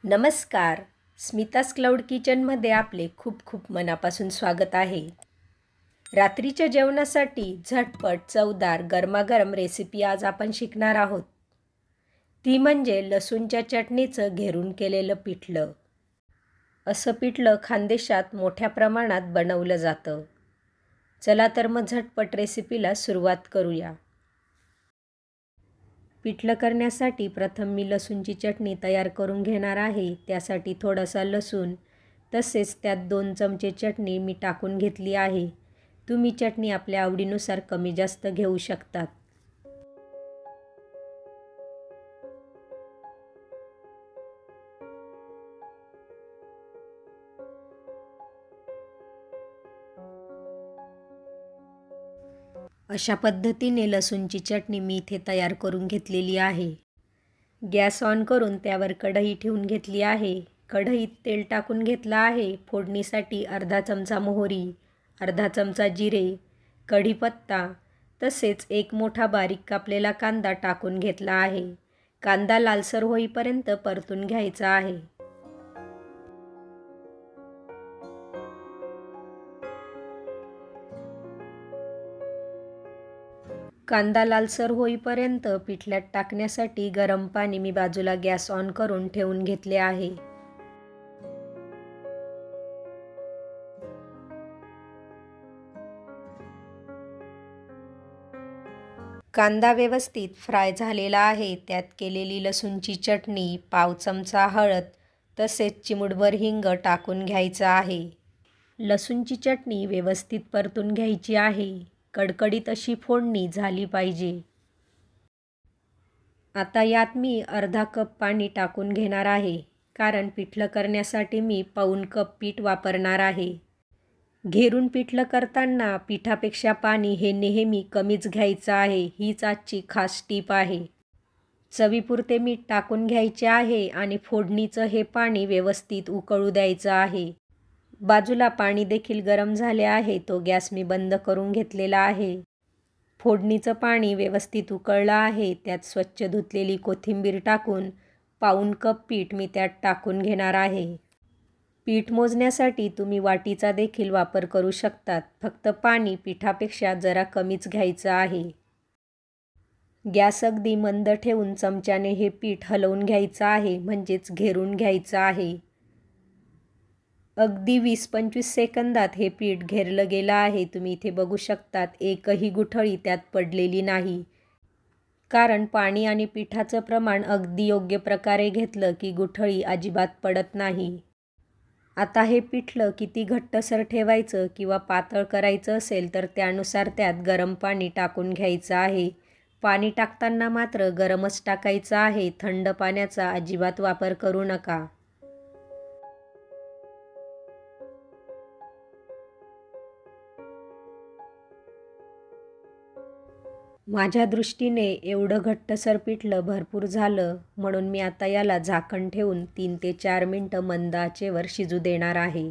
नमस्कार. स्मिताज क्लाउड किचनमध्ये आपले खूप खूप मनापासून स्वागत आहे. रात्रीच्या जेवणासाठी झटपट चवदार गरमागरम रेसिपी आज आपण शिकणार आहोत. ती म्हणजे लसूणच्या चटणीचं घेरून केलेलं पिठलं. असं पिठलं खानदेशात मोठ्या प्रमाणात बनवलं जातं. चला तर मग झटपट रेसिपीला सुरुवात करूया. पिठलं करण्यासाठी प्रथम मी लसूणची चटणी तयार करून घेणार आहे. त्यासाठी थोडासा लसूण तसेच त्यात 2 चमचे चटणी मी टाकून घेतली आहे. तुम्ही चटणी आपल्या आवडीनुसार कमी जास्त घेऊ शकतात. अशा पद्धतीने लसूणची चटणी मी इथे तयार करून घेतलेली आहे. गॅस ऑन करून त्यावर कढई ठेवून घेतली आहे. कढईत तेल टाकून घेतलं आहे. फोडणीसाठी अर्धा चमचा मोहरी, अर्धा चमचा जिरे, कढीपत्ता तसेच 1 मोठा बारीक कापलेला कांदा टाकून घेतला आहे. कांदा लालसर होईपर्यंत परतून घ्यायचा आहे. कांदा लालसर होईपर्यंत पिठल्यात टाकण्यासाठी गरम पाणी मी बाजूला गॅस ऑन करून ठेवून घेतले आहे. कांदा व्यवस्थित फ्राय झालेला आहे. त्यात केलेली लसूणची चटणी, पाव चमचा हळद तसेच चिमूटभर हिंग टाकून घ्यायचं आहे. लसूणची चटणी व्यवस्थित परतून घ्यायची आहे. कडकडीत अशी फोडणी झाली पाहिजे. आता यात मी अर्धा कप पाणी टाकून घेणार आहे. कारण पिठलं करण्यासाठी मी पाऊण कप पीठ वापरणार आहे. घेरून पिठलं करताना पिठापेक्षा पाणी हे नेहमी कमीच घ्यायचं आहे. हीच आजची खास टीप आहे. चवीपुरते मीठ टाकून घ्यायचे आहे आणि फोडणीचं हे पाणी व्यवस्थित उकळू द्यायचं आहे. बाजूला पाणी देखील गरम झाले आहे. तो गॅस मी बंद करून घेतलेला आहे. फोडणीचं पाणी व्यवस्थित उकळलं आहे. त्यात स्वच्छ धुतलेली कोथिंबीर टाकून पाऊण कप पीठ मी त्यात टाकून घेणार आहे. पीठ मोजण्यासाठी तुम्ही वाटीचा देखील वापर करू शकतात. फक्त पाणी पिठापेक्षा जरा कमीच घ्यायचं आहे. गॅस अगदी मंद ठेवून चमच्याने हे पीठ हलवून घ्यायचं आहे, म्हणजेच घेरून घ्यायचं आहे. अगदी 20-25 सेकंदात हे पीठ घेरलं गेलं आहे. तुम्ही इथे बघू शकतात एकही गुठळी त्यात पडलेली नाही. कारण पाणी आणि पिठाचं प्रमाण अगदी योग्य प्रकारे घेतलं की गुठळी अजिबात पडत नाही. आता हे पिठलं किती घट्टसर ठेवायचं किंवा पातळ करायचं असेल तर त्यानुसार त्यात गरम पाणी टाकून घ्यायचं आहे. पाणी टाकताना मात्र गरमच टाकायचं आहे. थंड पाण्याचा अजिबात वापर करू नका. माझ्या दृष्टीने एवढं घट्टसर पिठलं भरपूर झालं, म्हणून मी आता याला झाकण ठेवून 3 ते 4 मिनटं मंद आचेवर शिजू देणार आहे.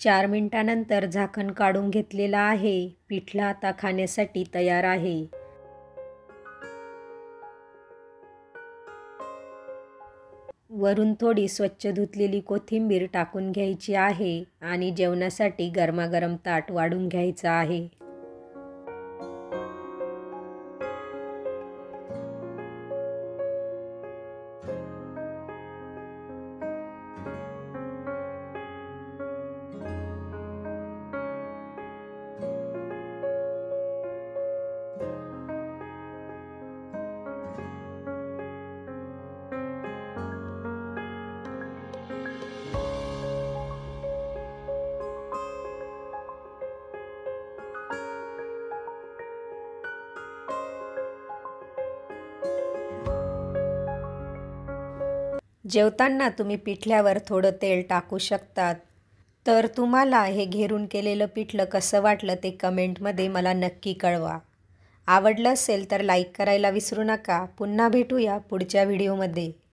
4 मिनिटांनंतर झाकण काढून घेतलेलं आहे. पिठलं आता खाण्यासाठी तयार आहे. वरून थोडी स्वच्छ धुतलेली कोथिंबीर टाकून घ्यायची आहे आणि जेवणासाठी गरमागरम ताट वाढून घ्यायचं आहे. जेवताना तुम्ही पिठल्यावर थोडं तेल टाकू शकतात. तर तुम्हाला हे घेरून केलेलं पिठलं कसं वाटलं ते कमेंटमध्ये मला नक्की कळवा. आवडलं असेल तर लाईक करायला विसरू नका. पुन्हा भेटूया पुढच्या व्हिडिओमध्ये.